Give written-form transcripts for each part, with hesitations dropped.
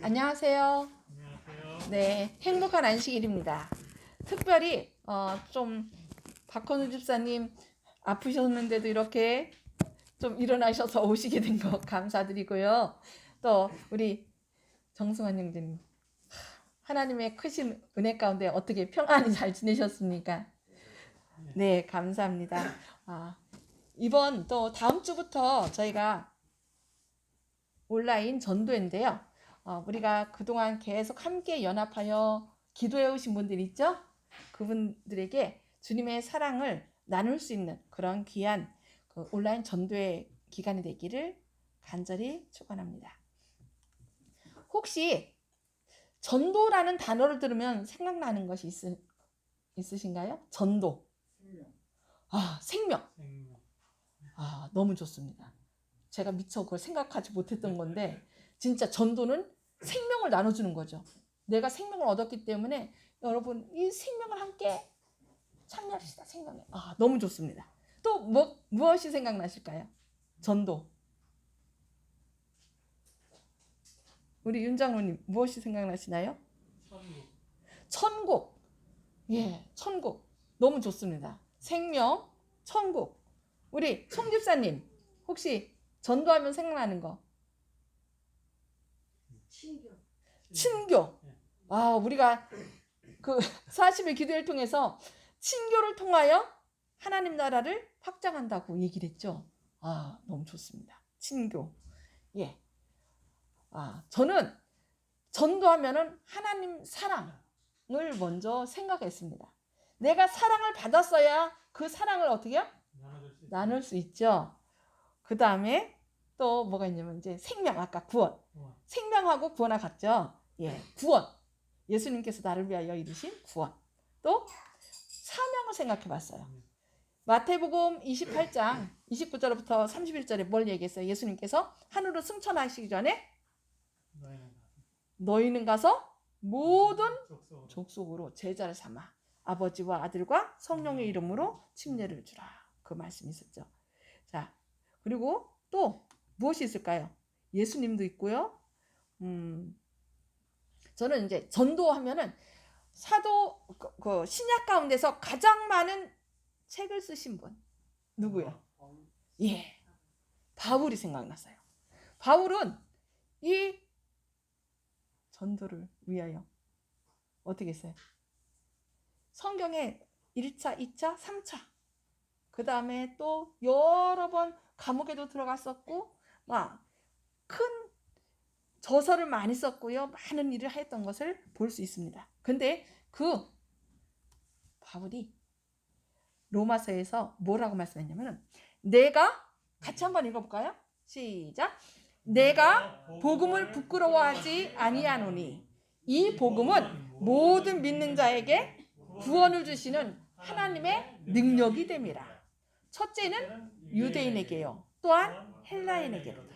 안녕하세요. 안녕하세요. 네, 행복한 안식일입니다. 특별히 좀 박헌우 집사님 아프셨는데도 이렇게 좀 일어나셔서 오시게 된 거 감사드리고요. 또 우리 정승환 형제님, 하나님의 크신 은혜 가운데 어떻게 평안히 잘 지내셨습니까? 네, 감사합니다. 이번 또 다음 주부터 저희가 온라인 전도회인데요. 우리가 그동안 계속 함께 연합하여 기도해 오신 분들 있죠? 그분들에게 주님의 사랑을 나눌 수 있는 그런 귀한 그 온라인 전도회 기간이 되기를 간절히 축원합니다. 혹시 전도라는 단어를 들으면 생각나는 것이 있으신가요? 전도. 생명. 너무 좋습니다. 제가 미처 그걸 생각하지 못했던 건데 진짜 전도는 생명을 나눠주는 거죠. 내가 생명을 얻었기 때문에 여러분 이 생명을 함께 참여합시다. 생명에. 너무 좋습니다. 또 무엇이 생각나실까요? 전도. 우리 윤 장로님 무엇이 생각나시나요? 천국. 천국. 예, 천국. 너무 좋습니다. 생명, 천국. 우리 송 집사님 혹시 전도하면 생각나는 거? 친교. 우리가 그 40일 기도회를 통해서 친교를 통하여 하나님 나라를 확장한다고 얘기를 했죠. 너무 좋습니다. 친교. 예. 저는 전도하면은 하나님 사랑을 먼저 생각했습니다. 내가 사랑을 받았어야 그 사랑을 어떻게 해요? 나눌 수 있죠. 그 다음에 또 뭐가 있냐면 이제 생명, 아까 구원. 생명하고 구원하 같죠. 예, 구원. 예수님께서 나를 위하여 이루신 구원. 또 사명을 생각해 봤어요. 마태복음 28장 29절부터 31절에 뭘 얘기했어요? 예수님께서 하늘로 승천하시기 전에 너희는 가서 모든 족속으로 제자를 삼아 아버지와 아들과 성령의 이름으로 침례를 주라. 그 말씀이 있었죠. 자, 그리고 또 무엇이 있을까요? 예수님도 있고요. 저는 이제 전도하면은 사도 그 신약 가운데서 가장 많은 책을 쓰신 분 누구요? 예, 바울이 생각났어요. 바울은 이 전도를 위하여 어떻게 했어요? 성경에 1차, 2차, 3차 그 다음에 또 여러 번 감옥에도 들어갔었고 막 큰 저서를 많이 썼고요. 많은 일을 했던 것을 볼 수 있습니다. 근데 그 바울이 로마서에서 뭐라고 말씀했냐면 내가 같이 한번 읽어볼까요? 시작. 내가 복음을 부끄러워하지 아니하노니 이 복음은 모든 믿는 자에게 구원을 주시는 하나님의 능력이 됨이라. 첫째는 유대인에게요. 또한 헬라인에게로다.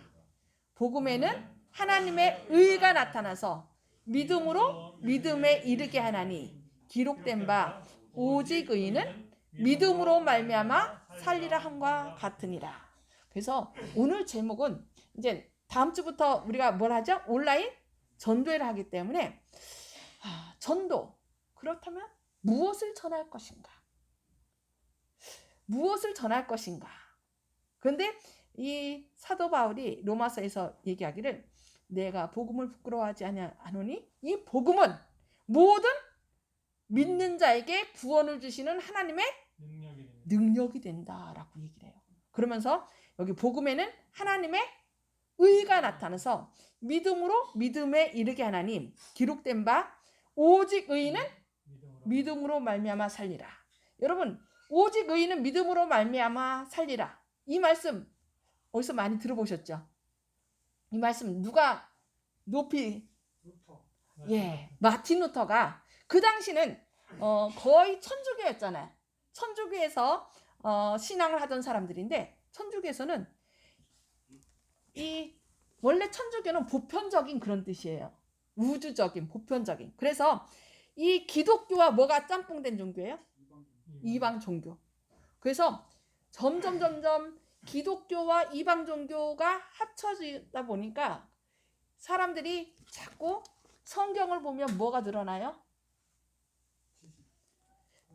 복음에는 하나님의 의가 나타나서 믿음으로 믿음에 이르게 하나니 기록된 바 오직 의인은 믿음으로 말미암아 살리라 함과 같으니라. 그래서 오늘 제목은 이제 다음 주부터 우리가 뭘 하죠? 온라인 전도회를 하기 때문에 전도. 그렇다면 무엇을 전할 것인가? 무엇을 전할 것인가? 그런데 이 사도 바울이 로마서에서 얘기하기를 내가 복음을 부끄러워하지 아니하노니 이 복음은 모든 믿는 자에게 구원을 주시는 하나님의 능력이 된다라고 얘기를 해요. 그러면서 여기 복음에는 하나님의 의가 나타나서 믿음으로 믿음에 이르게 하나님 기록된 바 오직 의인은 믿음으로 말미암아 살리라. 여러분 오직 의인은 믿음으로 말미암아 살리라. 이 말씀 어디서 많이 들어보셨죠? 이 말씀 누가 높이 마틴 루터가 그 당시는 거의 천주교였잖아요. 천주교에서 신앙을 하던 사람들인데 천주교에서는 이 원래 천주교는 보편적인 그런 뜻이에요. 우주적인 보편적인. 그래서 이 기독교와 뭐가 짬뽕된 종교예요? 이방 종교. 그래서 점점 기독교와 이방 종교가 합쳐지다 보니까 사람들이 자꾸 성경을 보면 뭐가 늘어나요?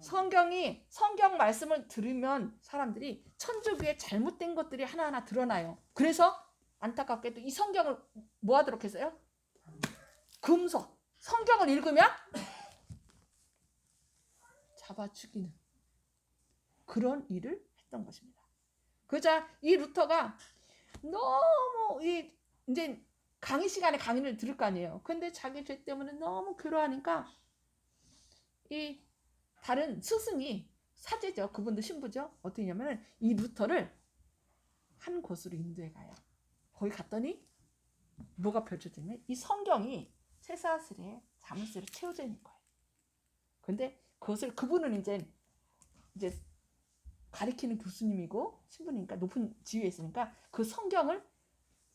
성경 말씀을 들으면 사람들이 천주교의 잘못된 것들이 하나하나 드러나요. 그래서 안타깝게도 이 성경을 뭐 하도록 했어요? 금서. 성경을 읽으면 잡아 죽이는 그런 일을 했던 것입니다. 그러자 이 루터가 너무 이제 강의 시간에 강의를 들을 거 아니에요. 근데 자기 죄 때문에 너무 괴로워하니까 이 다른 스승이 사제죠. 그분도 신부죠. 어떻게 하냐면 이 루터를 한 곳으로 인도해 가요. 거기 갔더니 뭐가 펼쳐지면 이 성경이 쇠사슬에 자물쇠로 채워져 있는 거예요. 근데 그것을 그분은 이제 가리키는 교수님이고 신부니까 높은 지위에 있으니까 그 성경을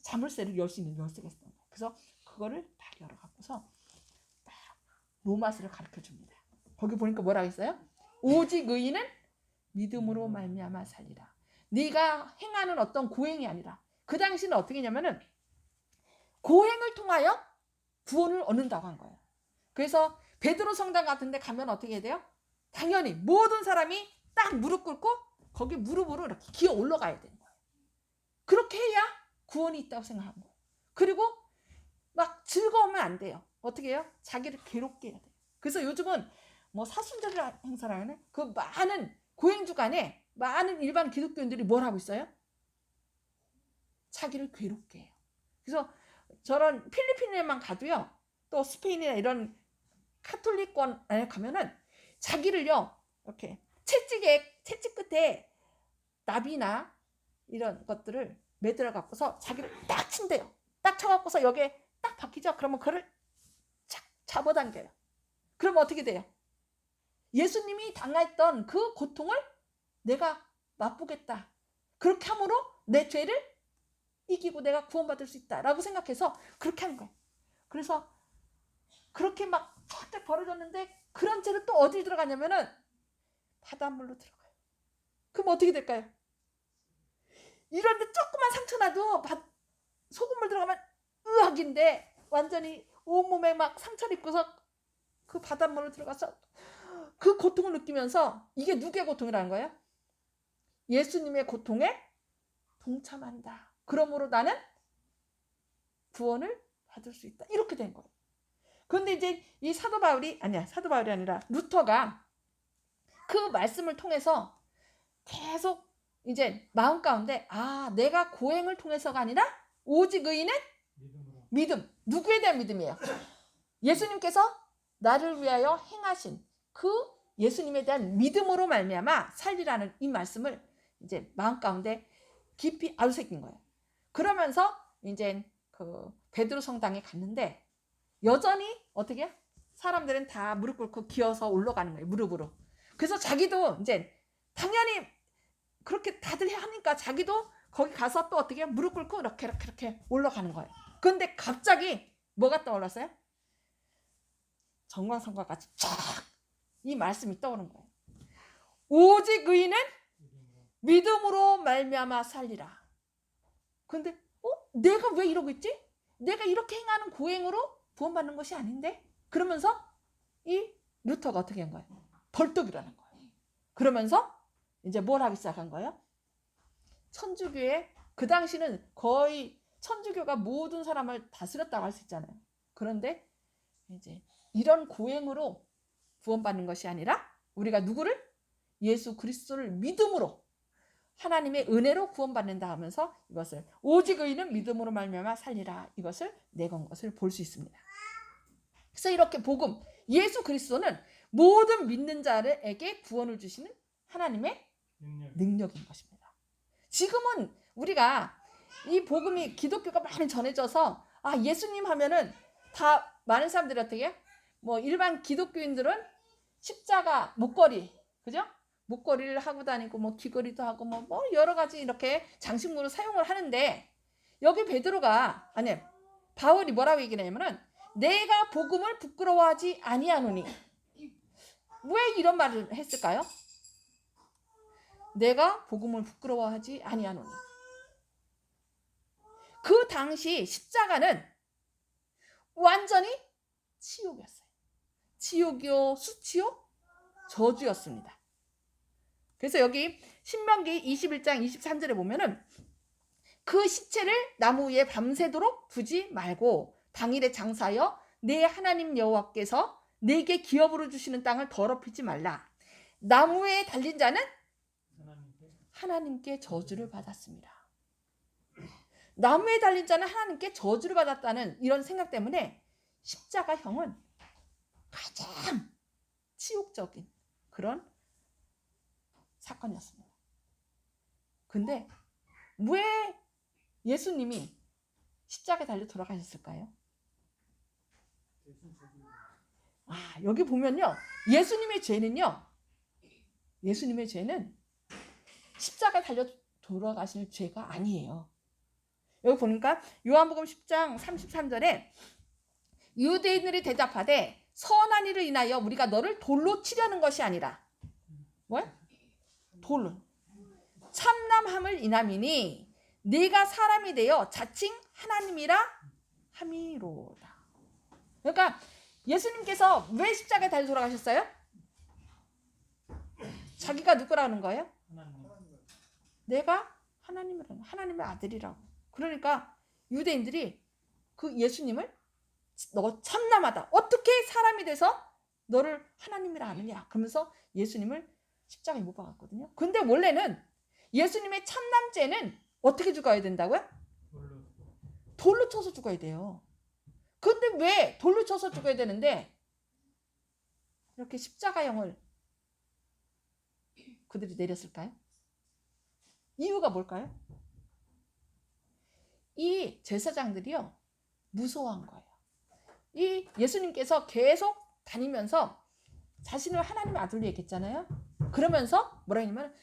자물쇠를 열 수 있는 열쇠가 있었던 거예요. 그래서 그거를 딱 열어갖고서 딱 로마서를 가르쳐 줍니다. 거기 보니까 뭐라고 했어요? 오직 의인은 믿음으로 말미암아 살리라. 네가 행하는 어떤 고행이 아니라 그 당시는 어떻게 했냐면은 고행을 통하여 구원을 얻는다고 한 거예요. 그래서 베드로 성당 같은 데 가면 어떻게 해야 돼요? 당연히 모든 사람이 딱 무릎 꿇고 거기 무릎으로 이렇게 기어 올라가야 되는 거예요. 그렇게 해야 구원이 있다고 생각한 거예요. 그리고 막 즐거우면 안 돼요. 어떻게 해요? 자기를 괴롭게 해야 돼요. 그래서 요즘은 뭐 사순절 행사라는 그 많은 고행 주간에 많은 일반 기독교인들이 뭘 하고 있어요? 자기를 괴롭게 해요. 그래서 저런 필리핀에만 가도요, 또 스페인이나 이런 카톨릭권에 가면은 자기를요 이렇게 채찍 끝에 나비나 이런 것들을 매달아 갖고서 자기를 딱 친대요. 딱 쳐갖고서 여기에 딱 박히죠. 그러면 그를 착 잡아당겨요. 그러면 어떻게 돼요? 예수님이 당했던 그 고통을 내가 맛보겠다. 그렇게 함으로 내 죄를 이기고 내가 구원받을 수 있다라고 생각해서 그렇게 한 거예요. 그래서 그렇게 막 쫙 벌어졌는데 그런 죄를 또 어디 들어가냐면은 바닷물로 들어가요. 그럼 어떻게 될까요? 이런데 조그만 상처나도 소금물 들어가면 의학인데 완전히 온몸에 막 상처를 입고서 그 바닷물로 들어가서 그 고통을 느끼면서 이게 누구의 고통이라는 거예요? 예수님의 고통에 동참한다. 그러므로 나는 구원을 받을 수 있다. 이렇게 된 거예요. 그런데 이제 이 사도 바울이 아니라 루터가 그 말씀을 통해서 계속 이제 마음 가운데 내가 고행을 통해서가 아니라 오직 의인은 믿음. 누구에 대한 믿음이에요? 예수님께서 나를 위하여 행하신 그 예수님에 대한 믿음으로 말미암아 살리라는 이 말씀을 이제 마음 가운데 깊이 알새긴 거예요. 그러면서 이제 그 베드로 성당에 갔는데 여전히 어떻게 해요? 사람들은 다 무릎 꿇고 기어서 올라가는 거예요. 무릎으로. 그래서 자기도 이제 당연히 그렇게 다들 하니까 자기도 거기 가서 또 어떻게 해요? 무릎 꿇고 이렇게 올라가는 거예요. 그런데 갑자기 뭐가 떠올랐어요? 정광석과 같이 쫙 이 말씀이 떠오른 거예요. 오직 의인은 믿음으로 말미암아 살리라. 근데 내가 왜 이러고 있지? 내가 이렇게 행하는 고행으로 구원받는 것이 아닌데? 그러면서 이 루터가 어떻게 한 거예요? 벌떡 일어난 거예요. 그러면서 이제 뭘 하기 시작한 거예요? 천주교의 그 당시는 거의 천주교가 모든 사람을 다스렸다고 할 수 있잖아요. 그런데 이제 이런 고행으로 구원받는 것이 아니라 우리가 누구를? 예수 그리스도를 믿음으로 하나님의 은혜로 구원받는다 하면서 이것을 오직 의인은 믿음으로 말미암아 살리라 이것을 내건 것을 볼 수 있습니다. 그래서 이렇게 복음 예수 그리스도는 모든 믿는 자에게 구원을 주시는 하나님의 능력인 것입니다. 지금은 우리가 이 복음이 기독교가 많이 전해져서 예수님 하면은 다 많은 사람들이 어떻게 해요? 뭐 일반 기독교인들은 십자가 목걸이 그죠? 목걸이를 하고 다니고 뭐 귀걸이도 하고 뭐 여러 가지 이렇게 장식물을 사용을 하는데 여기 바울이 뭐라고 얘기를 하냐면은 내가 복음을 부끄러워하지 아니하노니. 왜 이런 말을 했을까요? 내가 복음을 부끄러워하지 아니하노니. 그 당시 십자가는 완전히 치욕이었어요. 지옥이요, 수치요, 저주였습니다. 그래서 여기 신명기 21장 23절에 보면은 그 시체를 나무 위에 밤새도록 두지 말고 당일에 장사하여 내 하나님 여호와께서 내게 기업으로 주시는 땅을 더럽히지 말라. 나무에 달린 자는 하나님께 저주를 받았습니다. 나무에 달린 자는 하나님께 저주를 받았다는 이런 생각 때문에 십자가형은 가장 치욕적인 그런 사건이었습니다. 근데 왜 예수님이 십자가에 달려 돌아가셨을까요? 여기 보면요, 예수님의 죄는 십자가에 달려 돌아가실 죄가 아니에요. 여기 보니까 요한복음 10장 33절에 유대인들이 대답하되 선한 일을 인하여 우리가 너를 돌로 치려는 것이 아니라 뭐야? 돌로 참남함을 인함이니 네가 사람이 되어 자칭 하나님이라 함이로다. 그러니까 예수님께서 왜 십자가에 달려 돌아가셨어요? 자기가 누구라는 거예요? 내가 하나님의 아들이라고. 그러니까 유대인들이 그 예수님을 너 참남하다. 어떻게 사람이 돼서 너를 하나님이라 아느냐. 그러면서 예수님을 십자가에 못 박았거든요. 근데 원래는 예수님의 참남죄는 어떻게 죽어야 된다고요? 돌로 쳐서 죽어야 돼요. 근데 왜 돌로 쳐서 죽어야 되는데 이렇게 십자가형을 그들이 내렸을까요? 이유가 뭘까요? 이 제사장들이요, 무서워한 거예요. 이 예수님께서 계속 다니면서 자신을 하나님의 아들로 얘기했잖아요. 그러면서 뭐라 했냐면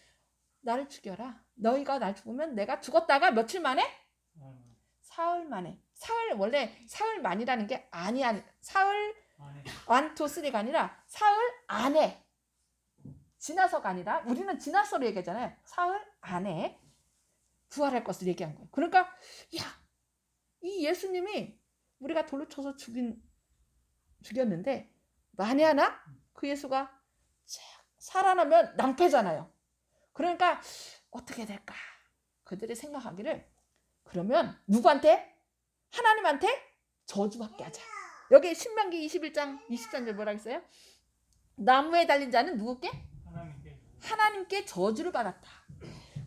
나를 죽여라. 너희가 날 죽으면 내가 죽었다가 며칠 만에? 사흘 만에. 원래 사흘만이라는 게 사흘 완토스리가 아니라 사흘 안에. 지나서가 아니라 우리는 지나서로 얘기하잖아요. 사흘 안에 부활할 것을 얘기한 거예요. 그러니까 이 예수님이 우리가 돌로 쳐서 죽였는데 만에 하나 그 예수가 살아나면 낭패잖아요. 그러니까 어떻게 될까? 그들이 생각하기를 그러면 누구한테? 하나님한테 저주받게 하자. 여기 신명기 21장 23절 뭐라 했어요? 나무에 달린 자는 누구께? 하나님께 저주를 받았다.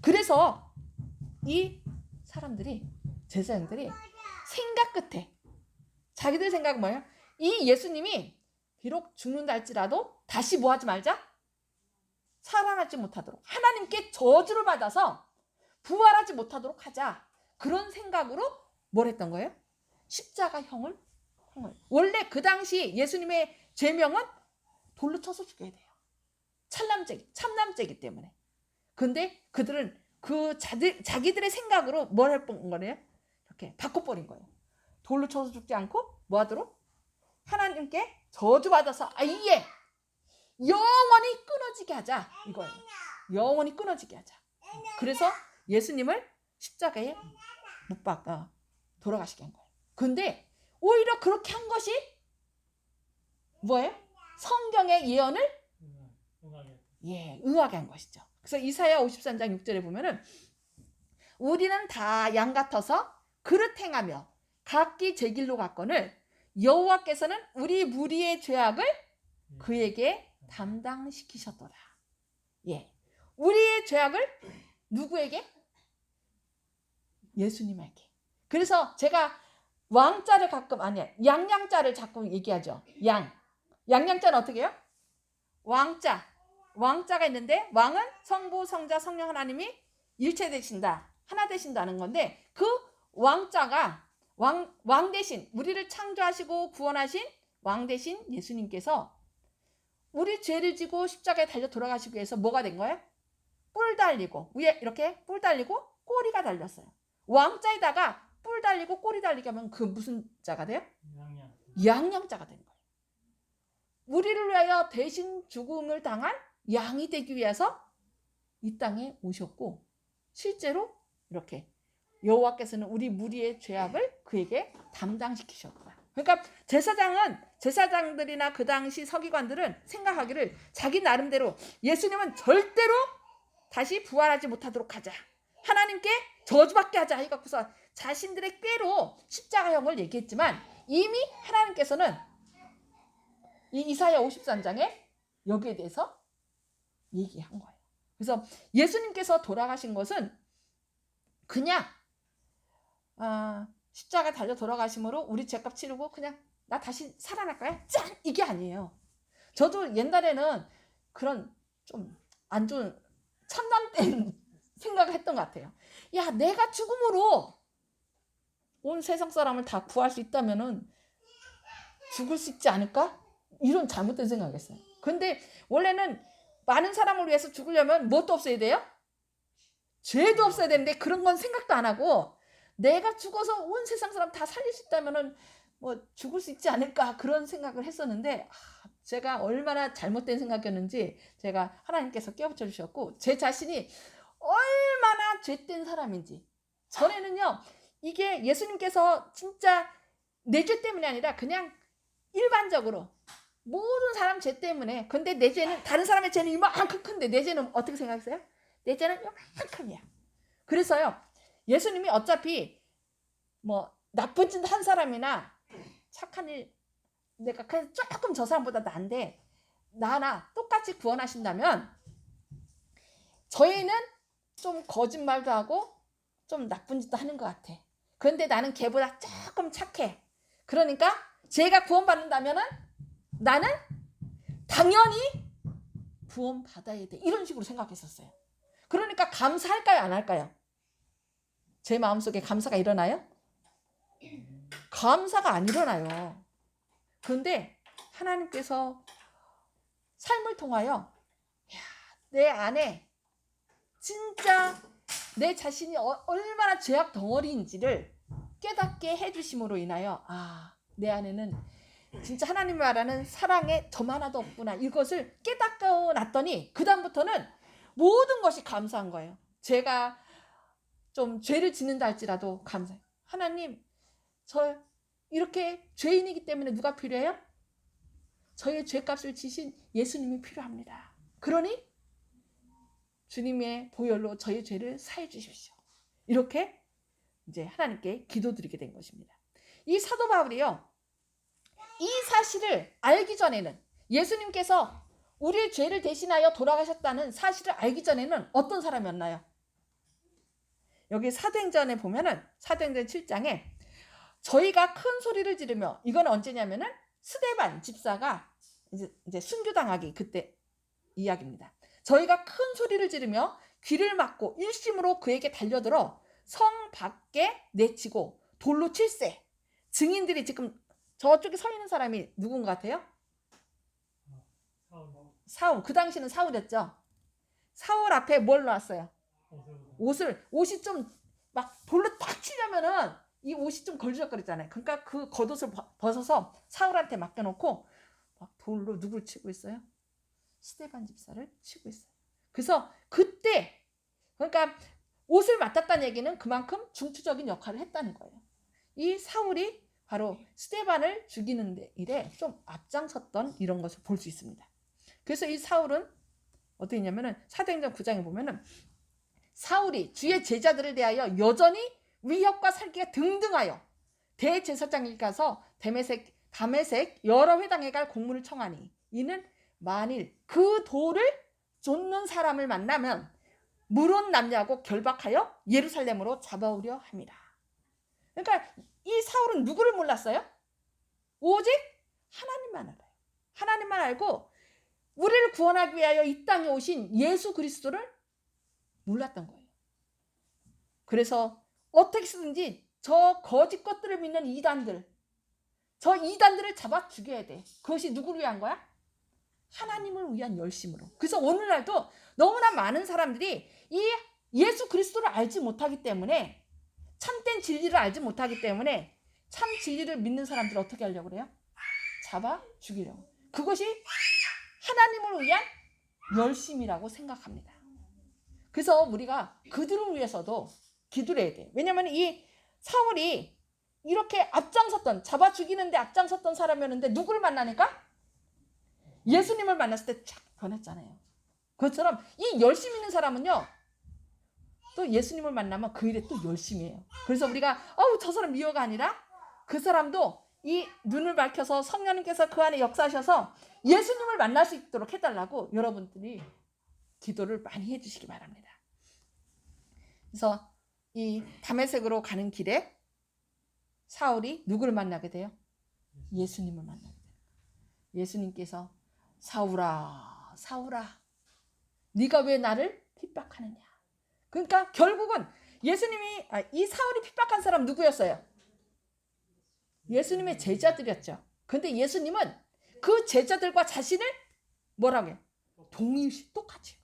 그래서 이 사람들이, 제사장들이 생각 끝에 자기들 생각은 뭐예요? 이 예수님이 비록 죽는다 할지라도 다시 뭐 하지 말자? 살아나지 못하도록, 하나님께 저주를 받아서 부활하지 못하도록 하자. 그런 생각으로 뭘 했던 거예요? 십자가형을. 원래 그 당시 예수님의 죄명은 돌로 쳐서 죽여야 돼요. 참남죄이기 때문에. 근데 그들은 자기들의 생각으로 뭘 했던 거예요? 이렇게 바꿔버린 거예요. 돌로 쳐서 죽지 않고 뭐 하도록? 하나님께 저주받아서 아예 영원히 끊어지게 하자. 이거예요. 영원히 끊어지게 하자. 그래서 예수님을 십자가에 못 박아 돌아가시게 한 거예요. 근데 오히려 그렇게 한 것이 뭐예요? 성경의 예언을 응하게 한 것이죠. 그래서 이사야 53장 6절에 보면은 우리는 다 양 같아서 그릇 행하며 각기 제 길로 갔거늘 여호와께서는 우리 무리의 죄악을 그에게 담당시키셨더라. 우리의 죄악을 누구에게? 예수님에게. 그래서 제가 왕자를 가끔 양양자를 자꾸 얘기하죠. 양양자는 어떻게 해요? 왕자가 있는데 왕은 성부, 성자, 성령 하나님이 일체 되신다. 하나 되신다는 건데 그 왕자가 왕 대신 우리를 창조하시고 구원하신 왕 대신 예수님께서 우리 죄를 지고 십자가에 달려 돌아가시기 위해서 뭐가 된 거예요? 뿔 달리고 위에 이렇게 뿔 달리고 꼬리가 달렸어요. 왕자에다가 뿔 달리고 꼬리 달리게 하면 그 무슨 자가 돼요? 양양자가 되는 거예요. 우리를 위하여 대신 죽음을 당한 양이 되기 위해서 이 땅에 오셨고 실제로 이렇게 여호와께서는 우리 무리의 죄악을 그에게 담당시키셨다. 그러니까 제사장들이나 그 당시 서기관들은 생각하기를 자기 나름대로 예수님은 절대로 다시 부활하지 못하도록 하자. 하나님께 저주받게 하자 해갖고서 자신들의 꾀로 십자가형을 얘기했지만 이미 하나님께서는 이 이사야 53장에 여기에 대해서 얘기한 거예요. 그래서 예수님께서 돌아가신 것은 그냥 십자가 달려 돌아가심으로 우리 죄값 치르고 그냥 나 다시 살아날 거야? 짠! 이게 아니에요. 저도 옛날에는 그런 좀 안 좋은 참담된 생각을 했던 것 같아요. 야, 내가 죽음으로 온 세상 사람을 다 구할 수 있다면은 죽을 수 있지 않을까? 이런 잘못된 생각을 했어요. 근데 원래는 많은 사람을 위해서 죽으려면 뭣도 없어야 돼요? 죄도 없어야 되는데 그런 건 생각도 안 하고 내가 죽어서 온 세상 사람 다 살릴 수 있다면은 뭐 죽을 수 있지 않을까 그런 생각을 했었는데 제가 얼마나 잘못된 생각이었는지 제가 하나님께서 깨우쳐 주셨고 제 자신이 얼마나 죄된 사람인지 전에는요 이게 예수님께서 진짜 내 죄 때문이 아니라 그냥 일반적으로 모든 사람 죄 때문에 근데 내 죄는 다른 사람의 죄는 이만큼 큰데 내 죄는 어떻게 생각하세요? 내 죄는 이만큼이야. 그래서요 예수님이 어차피 뭐 나쁜 짓 한 사람이나 착한 일 내가 그냥 조금 저 사람보다 나은데 나나 똑같이 구원하신다면 저희는 좀 거짓말도 하고 좀 나쁜 짓도 하는 것 같아. 그런데 나는 걔보다 조금 착해. 그러니까 제가 구원받는다면은 나는 당연히 구원받아야 돼. 이런 식으로 생각했었어요. 그러니까 감사할까요? 안 할까요? 제 마음속에 감사가 일어나요? 감사가 안 일어나요. 그런데 하나님께서 삶을 통하여 내 안에 진짜 내 자신이 얼마나 죄악 덩어리인지를 깨닫게 해주심으로 인하여 내 안에는 진짜 하나님 말하는 사랑에 점 하나도 없구나 이것을 깨닫고 났더니 그 다음부터는 모든 것이 감사한 거예요. 제가 좀 죄를 짓는다 할지라도 감사해요. 하나님 저 이렇게 죄인이기 때문에 누가 필요해요? 저의 죄값을 지신 예수님이 필요합니다. 그러니 주님의 보혈로 저의 죄를 사해 주십시오. 이렇게 이제 하나님께 기도드리게 된 것입니다. 이 사도 바울이요. 이 사실을 알기 전에는 예수님께서 우리의 죄를 대신하여 돌아가셨다는 사실을 알기 전에는 어떤 사람이었나요? 여기 사도행전에 보면은 사도행전 7장에 저희가 큰 소리를 지르며 이건 언제냐면은 스데반 집사가 이제 순교당하기 그때 이야기입니다. 저희가 큰 소리를 지르며 귀를 막고 일심으로 그에게 달려들어 성 밖에 내치고 돌로 칠세. 증인들이 지금 저쪽에 서 있는 사람이 누군 것 같아요? 사울. 그 당시는 사울이었죠. 사울 앞에 뭘 놨어요? 옷이 좀 막 돌로 딱 치려면은 이 옷이 좀 걸리적거리잖아요. 그러니까 그 겉옷을 벗어서 사울한테 맡겨놓고 막 돌로 누굴 치고 있어요? 스데반 집사를 치고 있어요. 그래서 그때 그러니까 옷을 맡았다는 얘기는 그만큼 중추적인 역할을 했다는 거예요. 이 사울이 바로 스데반을 죽이는 일에 좀 앞장섰던 이런 것을 볼 수 있습니다. 그래서 이 사울은 어떻게 했냐면은 사도행전 9장에 보면은 사울이 주의 제자들을 대하여 여전히 위협과 살기가 등등하여 대제사장에게 가서 다메섹 여러 회당에 갈 공문을 청하니 이는 만일 그 돌을 쫓는 사람을 만나면 물은 남녀하고 결박하여 예루살렘으로 잡아오려 합니다. 그러니까 이 사울은 누구를 몰랐어요? 오직 하나님만 알아요. 하나님만 알고 우리를 구원하기 위하여 이 땅에 오신 예수 그리스도를 몰랐던 거예요. 그래서 어떻게 쓰든지 저 거짓 것들을 믿는 저 이단들을 잡아 죽여야 돼. 그것이 누구를 위한 거야? 하나님을 위한 열심으로. 그래서 오늘날도 너무나 많은 사람들이 이 예수 그리스도를 알지 못하기 때문에 참된 진리를 알지 못하기 때문에 참 진리를 믿는 사람들을 어떻게 하려고 그래요? 잡아 죽이려고. 그것이 하나님을 위한 열심이라고 생각합니다. 그래서 우리가 그들을 위해서도 기도를 해야 돼요. 왜냐하면 이 사울이 이렇게 앞장섰던, 잡아 죽이는데 앞장섰던 사람이었는데 누구를 만나니까? 예수님을 만났을 때 쫙 변했잖아요. 그것처럼 이 열심 있는 사람은요, 또 예수님을 만나면 그 일에 또 열심히 해요. 그래서 우리가 저 사람 미워가 아니라 그 사람도 이 눈을 밝혀서 성령님께서 그 안에 역사하셔서 예수님을 만날 수 있도록 해달라고 여러분들이 기도를 많이 해주시기 바랍니다. 그래서 이 다메섹으로 가는 길에 사울이 누구를 만나게 돼요? 예수님을 만나게 돼요. 예수님께서 사울아, 사울아, 네가 왜 나를 핍박하느냐. 그러니까 결국은 예수님이 이 사울이 핍박한 사람 누구였어요? 예수님의 제자들이었죠. 근데 예수님은 그 제자들과 자신을 뭐라고 해요? 동일시 똑같이.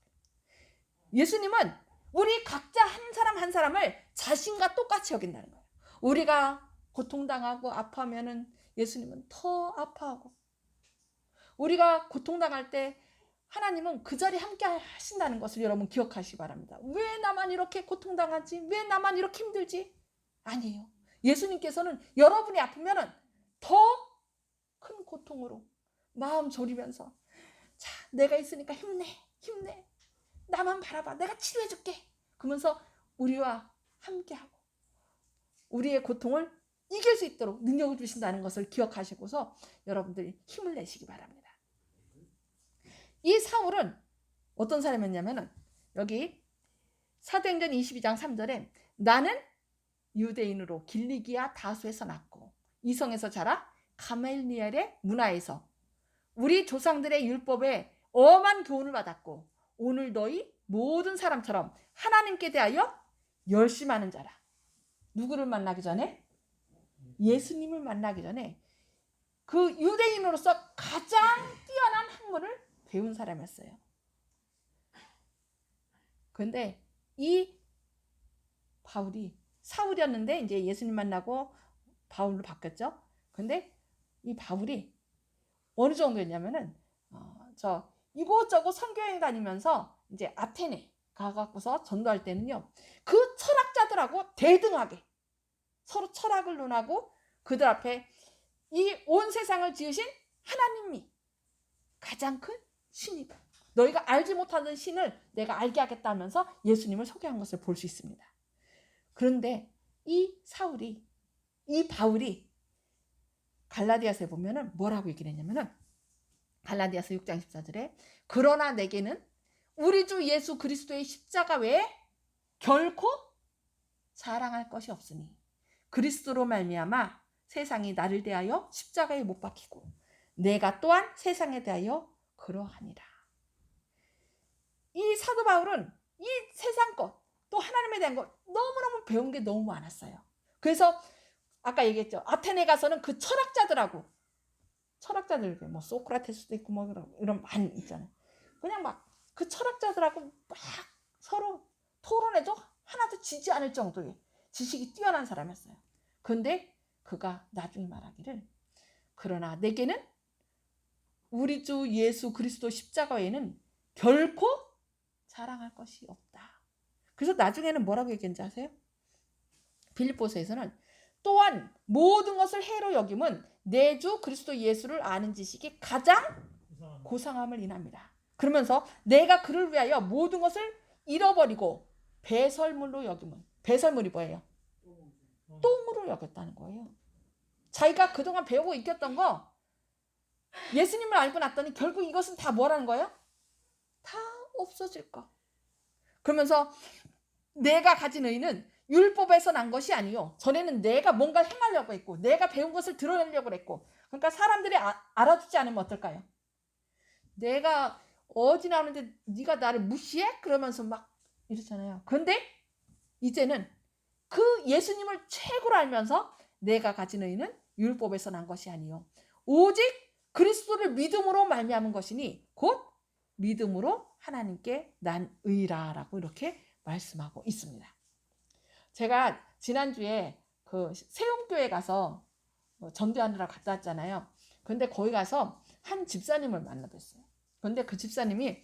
예수님은 우리 각자 한 사람 한 사람을 자신과 똑같이 여긴다는 거예요. 우리가 고통당하고 아파하면은 예수님은 더 아파하고, 우리가 고통당할 때 하나님은 그 자리에 함께 하신다는 것을 여러분 기억하시기 바랍니다. 왜 나만 이렇게 고통당하지? 왜 나만 이렇게 힘들지? 아니에요. 예수님께서는 여러분이 아프면은 더 큰 고통으로 마음 졸이면서, 자, 내가 있으니까 힘내, 힘내. 나만 바라봐. 내가 치료해줄게. 그러면서 우리와 함께하고 우리의 고통을 이길 수 있도록 능력을 주신다는 것을 기억하시고서 여러분들이 힘을 내시기 바랍니다. 이 사울은 어떤 사람이었냐면은 여기 사도행전 22장 3절에 나는 유대인으로 길리기아 다수에서 났고 이성에서 자라 가멜리엘의 문화에서 우리 조상들의 율법에 엄한 교훈을 받았고 오늘 너희 모든 사람처럼 하나님께 대하여 열심하는 자라. 누구를 만나기 전에? 예수님을 만나기 전에 그 유대인으로서 가장 뛰어난 학문을 배운 사람이었어요. 그런데 이 바울이 사울이었는데 이제 예수님 만나고 바울로 바뀌었죠. 근데 이 바울이 어느 정도였냐면은 이곳저곳 선교여행 다니면서 이제 아테네 가갖고서 전도할 때는요, 그 철학자들하고 대등하게 서로 철학을 논하고 그들 앞에 이 온 세상을 지으신 하나님이 가장 큰 신이다. 너희가 알지 못하는 신을 내가 알게 하겠다면서 예수님을 소개한 것을 볼 수 있습니다. 그런데 이 바울이 갈라디아서에 보면은 뭐라고 얘기를 했냐면은 갈라디아서 6장 14절에 그러나 내게는 우리 주 예수 그리스도의 십자가 외에 결코 자랑할 것이 없으니 그리스도로 말미암아 세상이 나를 대하여 십자가에 못 박히고 내가 또한 세상에 대하여 그러하니라. 이 사도 바울은 이 세상 것, 또 하나님에 대한 것 너무너무 배운 게 너무 많았어요. 그래서 아까 얘기했죠. 아테네 가서는 그 철학자들 뭐 소크라테스도 있고 뭐 이런 많이 있잖아요. 그냥 막 그 철학자들하고 막 서로 토론해도 하나도 지지 않을 정도의 지식이 뛰어난 사람이었어요. 그런데 그가 나중에 말하기를 그러나 내게는 우리 주 예수 그리스도 십자가 외에는 결코 자랑할 것이 없다. 그래서 나중에는 뭐라고 얘기했는지 아세요? 빌립보서에서는 또한 모든 것을 해로 여김은 내 주 그리스도 예수를 아는 지식이 가장 고상함을 인합니다. 그러면서 내가 그를 위하여 모든 것을 잃어버리고 배설물로 여김은, 배설물이 뭐예요? 똥으로 여겼다는 거예요. 자기가 그동안 배우고 익혔던 거 예수님을 알고 났더니 결국 이것은 다 뭐라는 거예요? 다 없어질 거. 그러면서 내가 가진 의는 율법에서 난 것이 아니요. 전에는 내가 뭔가 행하려고 했고 내가 배운 것을 드러내려고 했고, 그러니까 사람들이 알아주지 않으면 어떨까요? 내가 어디 나오는데 네가 나를 무시해? 그러면서 막 이러잖아요. 그런데 이제는 그 예수님을 최고로 알면서 내가 가진 의는 율법에서 난 것이 아니요 오직 그리스도를 믿음으로 말미암은 것이니 곧 믿음으로 하나님께 난 의라라고 이렇게 말씀하고 있습니다. 제가 지난주에 그 세움교회 가서 전도하느라 갔다 왔잖아요. 근데 거기 가서 한 집사님을 만나뵀어요. 근데 그 집사님이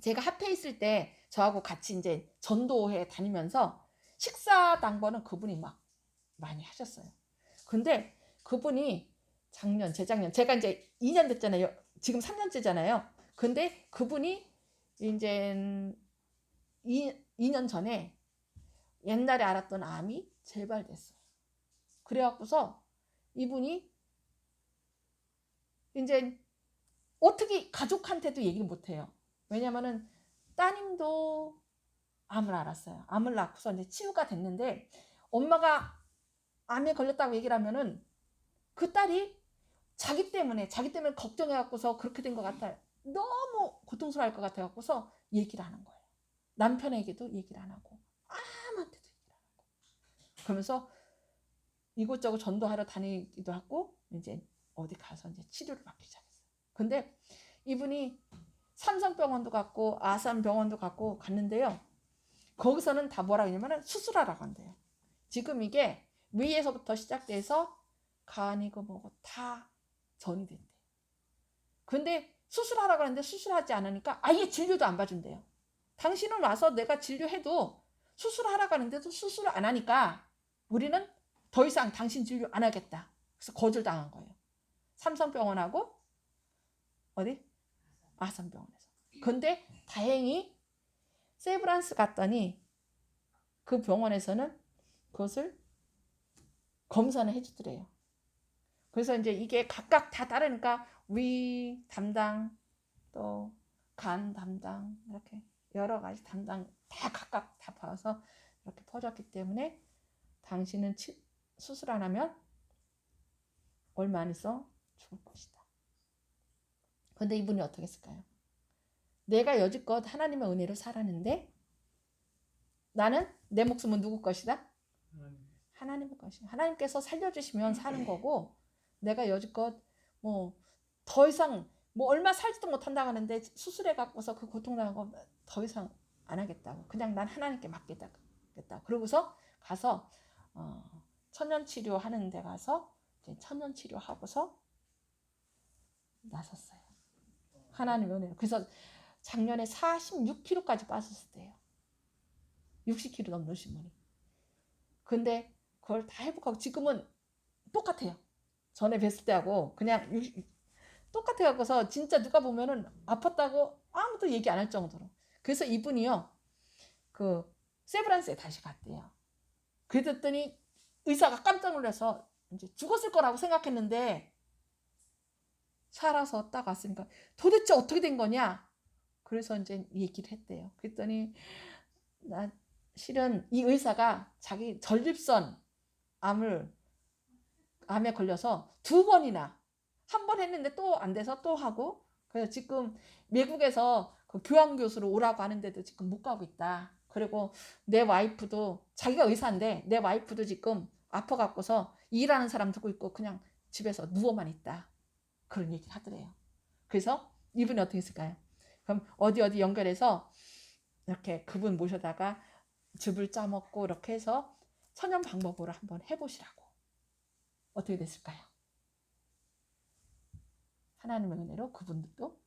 제가 합해 있을 때 저하고 같이 이제 전도회 다니면서 식사 당번은 그분이 막 많이 하셨어요. 근데 그분이 재작년 제가 이제 2년 됐잖아요. 지금 3년째잖아요. 근데 그분이 이제 2년 전에 옛날에 알았던 암이 재발됐어요. 그래갖고서 이분이 이제 어떻게 가족한테도 얘기를 못해요. 왜냐면은 따님도 암을 알았어요. 암을 낳고서 이제 치유가 됐는데 엄마가 암에 걸렸다고 얘기를 하면은 그 딸이 자기 때문에 걱정해갖고서 그렇게 된 것 같아요. 너무 고통스러워할 것 같아갖고서 얘기를 하는 거예요. 남편에게도 얘기를 안 하고 아무한테도 얘기를 안 하고 그러면서 이곳저곳 전도하러 다니기도 하고 이제 어디 가서 이제 치료를 받기 시작했어요. 근데 이분이 삼성병원도 갔고 아산병원도 갔는데요. 거기서는 다 뭐라고 하냐면 수술하라고 한대요. 지금 이게 위에서부터 시작돼서 간이고 뭐고 다 전이 됐대요. 근데 수술하라고 하는데 수술하지 않으니까 아예 진료도 안 봐준대요. 당신은 와서 내가 진료해도 수술하라고 하는데도 수술을 안 하니까 우리는 더 이상 당신 진료 안 하겠다. 그래서 거절당한 거예요. 삼성병원하고 어디? 아산병원에서. 근데 다행히 세브란스 갔더니 그 병원에서는 그것을 검사는 해주더래요. 그래서 이제 이게 각각 다 다르니까 위 담당 또 간 담당 이렇게 여러 가지 담당 다 각각 다 봐서 이렇게 퍼졌기 때문에 당신은 수술 안 하면 얼마 안 있어 죽을 것이다. 근데 이분이 어떻게 했을까요? 내가 여지껏 하나님의 은혜로 살았는데 나는 내 목숨은 누구 것이다? 하나님의 것이다. 하나님께서 살려주시면 사는 거고 내가 여지껏 뭐 더 이상 뭐 얼마 살지도 못한다고 하는데 수술해 갖고서 그 고통당한 거 더 이상 안 하겠다고. 그냥 난 하나님께 맡겠다. 그러고서 가서 천연 치료하는 데 가서 이제 천연 치료하고서 나섰어요. 하나님의 은혜로. 그래서 작년에 46kg까지 빠졌었대요. 60kg 넘으신 분이. 근데 그걸 다 회복하고 지금은 똑같아요. 전에 뵀을 때하고 그냥 똑같아갖고서 진짜 누가 보면은 아팠다고 아무도 얘기 안 할 정도로. 그래서 이분이요. 그 세브란스에 다시 갔대요. 그랬더니 의사가 깜짝 놀라서 이제 죽었을 거라고 생각했는데 살아서 딱 왔으니까 도대체 어떻게 된 거냐? 그래서 이제 얘기를 했대요. 그랬더니 나 실은 이 의사가 자기 전립선 암에 걸려서 2번이나 한 번 했는데 또 안 돼서 또 하고 그래서 지금 미국에서 그 교환교수로 오라고 하는데도 지금 못 가고 있다. 그리고 내 와이프도 자기가 의사인데 내 와이프도 지금 아파갖고서 일하는 사람 두고 있고 그냥 집에서 누워만 있다. 그런 얘기를 하더래요. 그래서 이분이 어떻게 했을까요? 그럼 어디 연결해서 이렇게 그분 모셔다가 즙을 짜먹고 이렇게 해서 천연 방법으로 한번 해보시라고. 어떻게 됐을까요? 하나님의 은혜로 그분들도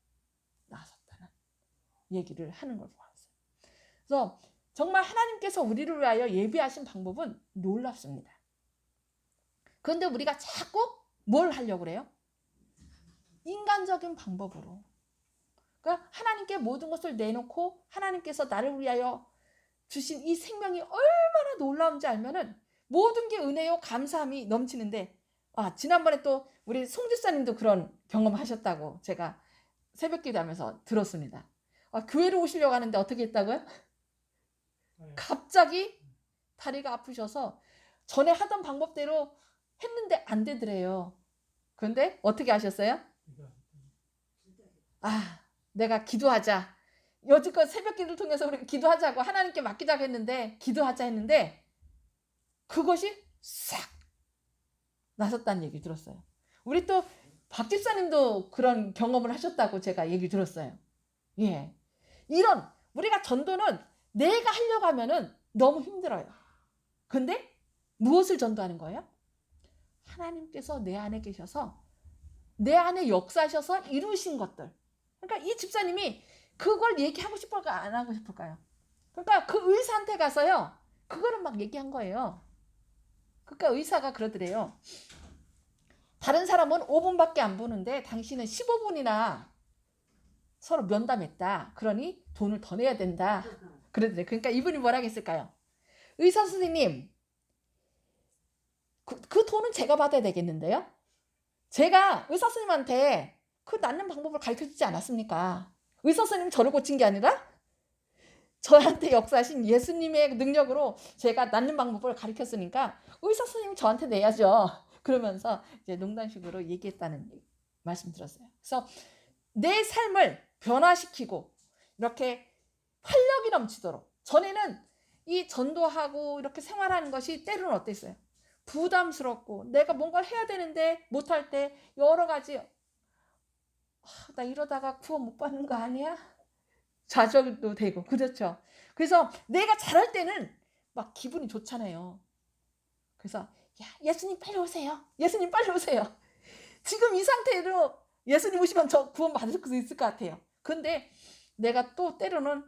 나섰다는 얘기를 하는 걸 보았어요. 그래서 정말 하나님께서 우리를 위하여 예비하신 방법은 놀랍습니다. 그런데 우리가 자꾸 뭘 하려고 그래요? 인간적인 방법으로. 그러니까 하나님께 모든 것을 내놓고 하나님께서 나를 위하여 주신 이 생명이 얼마나 놀라운지 알면은 모든 게 은혜요 감사함이 넘치는데 지난번에 또 우리 송지사님도 그런 경험하셨다고 제가 새벽기도 하면서 들었습니다. 교회로 오시려고 하는데 어떻게 했다고요? 갑자기 다리가 아프셔서 전에 하던 방법대로 했는데 안 되더래요. 그런데 어떻게 하셨어요? 내가 기도하자. 여지껏 새벽기도를 통해서 우리 기도하자고 하나님께 맡기자고 했는데 기도하자 했는데 그것이 싹 나섰다는 얘기 들었어요. 우리 또 박 집사님도 그런 경험을 하셨다고 제가 얘기 들었어요. 예, 이런 우리가 전도는 내가 하려고 하면은 너무 힘들어요. 근데 무엇을 전도하는 거예요? 하나님께서 내 안에 계셔서 내 안에 역사하셔서 이루신 것들. 그러니까 이 집사님이 그걸 얘기하고 싶을까 안 하고 싶을까요? 그러니까 그 의사한테 가서요. 그거를 막 얘기한 거예요. 그러니까 의사가 그러더래요. 다른 사람은 5분밖에 안 보는데 당신은 15분이나 서로 면담했다. 그러니 돈을 더 내야 된다. 그러더래. 그러니까 이분이 뭐라고 했을까요? 의사 선생님, 그 돈은 제가 받아야 되겠는데요? 제가 의사 선생님한테 그 낫는 방법을 가르쳐주지 않았습니까? 의사 선생님 저를 고친 게 아니라 저한테 역사하신 예수님의 능력으로 제가 낫는 방법을 가르쳤으니까 의사 선생님이 저한테 내야죠. 그러면서 이제 농담식으로 얘기했다는 말씀 들었어요. 그래서 내 삶을 변화시키고 이렇게 활력이 넘치도록, 전에는 이 전도하고 이렇게 생활하는 것이 때로는 어땠어요? 부담스럽고 내가 뭔가를 해야 되는데 못할 때 여러 가지 나 이러다가 구원 못 받는 거 아니야? 좌절도 되고 그렇죠. 그래서 내가 잘할 때는 막 기분이 좋잖아요. 그래서 야, 예수님 빨리 오세요. 예수님 빨리 오세요. 지금 이 상태로 예수님 오시면 저 구원 받을 수 있을 것 같아요. 근데 내가 또 때로는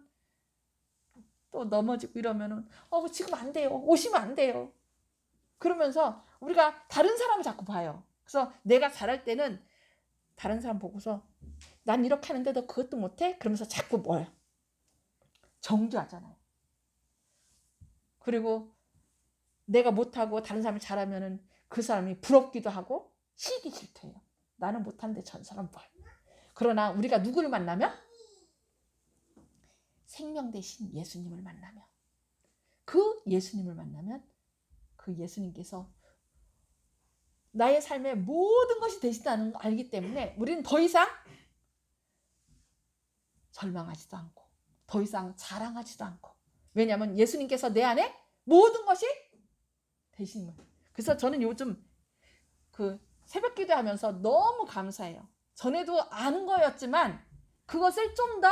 또 넘어지고 이러면은 지금 안 돼요. 오시면 안 돼요. 그러면서 우리가 다른 사람을 자꾸 봐요. 그래서 내가 잘할 때는 다른 사람 보고서 난 이렇게 하는데 너 그것도 못해? 그러면서 자꾸 뭘 정죄하잖아요. 그리고 내가 못하고 다른 사람이 잘하면은 그 사람이 부럽기도 하고 시기 싫대요. 나는 못하는데 전 사람 뭘. 그러나 우리가 누구를 만나면 생명 대신 예수님을 만나면 그 예수님을 만나면 그 예수님께서 나의 삶의 모든 것이 되신다는 걸 알기 때문에 우리는 더 이상 절망하지도 않고 더 이상 자랑하지도 않고, 왜냐하면 예수님께서 내 안에 모든 것이 되심을. 그래서 저는 요즘 그 새벽 기도하면서 너무 감사해요. 전에도 아는 거였지만 그것을 좀 더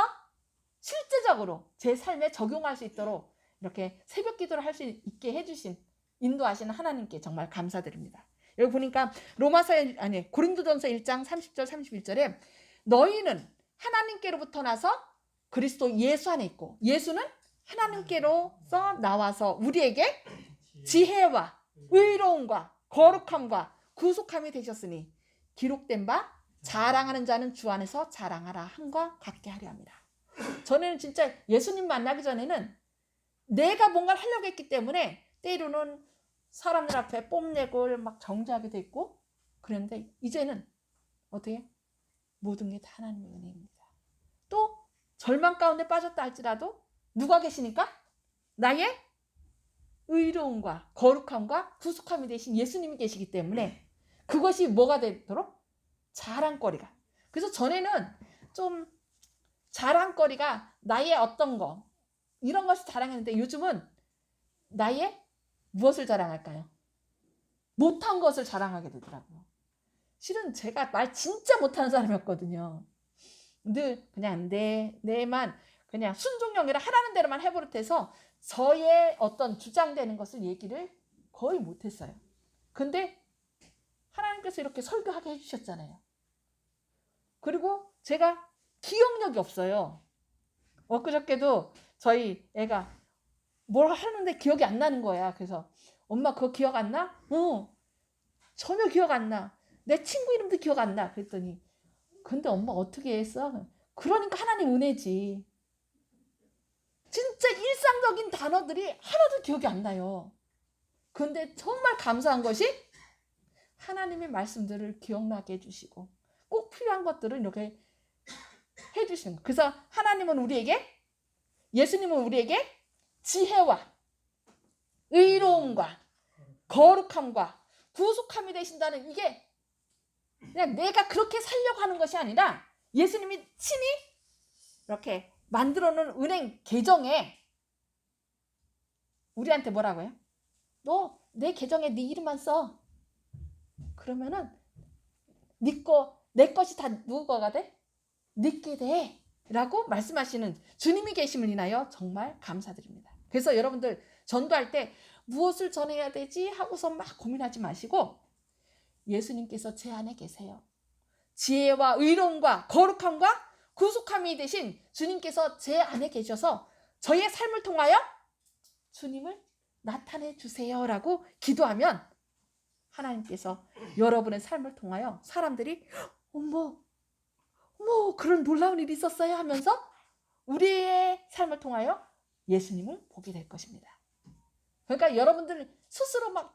실제적으로 제 삶에 적용할 수 있도록 이렇게 새벽 기도를 할 수 있게 해주신, 인도하시는 하나님께 정말 감사드립니다. 여기 보니까 고린도전서 1장 30절 31절에 너희는 하나님께로부터 나서 그리스도 예수 안에 있고 예수는 하나님께로서 나와서 우리에게 지혜와 의로움과 거룩함과 구속함이 되셨으니 기록된 바 자랑하는 자는 주 안에서 자랑하라 함과 같게 하려 합니다. 저는 진짜 예수님 만나기 전에는 내가 뭔가를 하려고 했기 때문에 때로는 사람들 앞에 뽐내고 막 정죄하기도 했고 그런데 이제는 어떻게? 모든 게 다 하나님의 은혜입니다. 또 절망 가운데 빠졌다 할지라도 누가 계시니까? 나의 의로움과 거룩함과 구속함이 되신 예수님이 계시기 때문에 그것이 뭐가 되도록? 자랑거리가. 그래서 전에는 좀 자랑거리가 나의 어떤 거 이런 것이 자랑했는데 요즘은 나의 무엇을 자랑할까요? 못한 것을 자랑하게 되더라고요. 실은 제가 말 진짜 못하는 사람이었거든요. 늘 그냥 내만 그냥 순종형이라 하라는 대로만 해버릇해서 저의 어떤 주장되는 것을 얘기를 거의 못했어요. 근데 하나님께서 이렇게 설교하게 해주셨잖아요. 그리고 제가 기억력이 없어요. 엊그저께도 저희 애가 뭘 하는데 기억이 안 나는 거야. 그래서 엄마 그거 기억 안 나? 전혀 기억 안 나. 내 친구 이름도 기억 안 나. 그랬더니 근데 엄마 어떻게 했어? 그러니까 하나님 은혜지. 진짜 일상적인 단어들이 하나도 기억이 안 나요. 근데 정말 감사한 것이 하나님의 말씀들을 기억나게 해주시고 꼭 필요한 것들은 이렇게 해주시는 거예요. 그래서 하나님은 우리에게, 예수님은 우리에게 지혜와 의로움과 거룩함과 구속함이 되신다는, 이게 그냥 내가 그렇게 살려고 하는 것이 아니라 예수님이 친히 이렇게 만들어 놓은 은행 계정에 우리한테 뭐라고 해요? 너 내 계정에 네 이름만 써. 그러면은 내 것이 다 누구 거가 돼? 네게 돼. 라고 말씀하시는 주님이 계심을 인하여 정말 감사드립니다. 그래서 여러분들 전도할 때 무엇을 전해야 되지 하고서 막 고민하지 마시고 예수님께서 제 안에 계세요. 지혜와 의로움과 거룩함과 구속함이 되신 주님께서 제 안에 계셔서 저의 삶을 통하여 주님을 나타내 주세요라고 기도하면 하나님께서 여러분의 삶을 통하여 사람들이 어머 그런 놀라운 일이 있었어요 하면서 우리의 삶을 통하여 예수님을 보게 될 것입니다. 그러니까 여러분들 스스로 막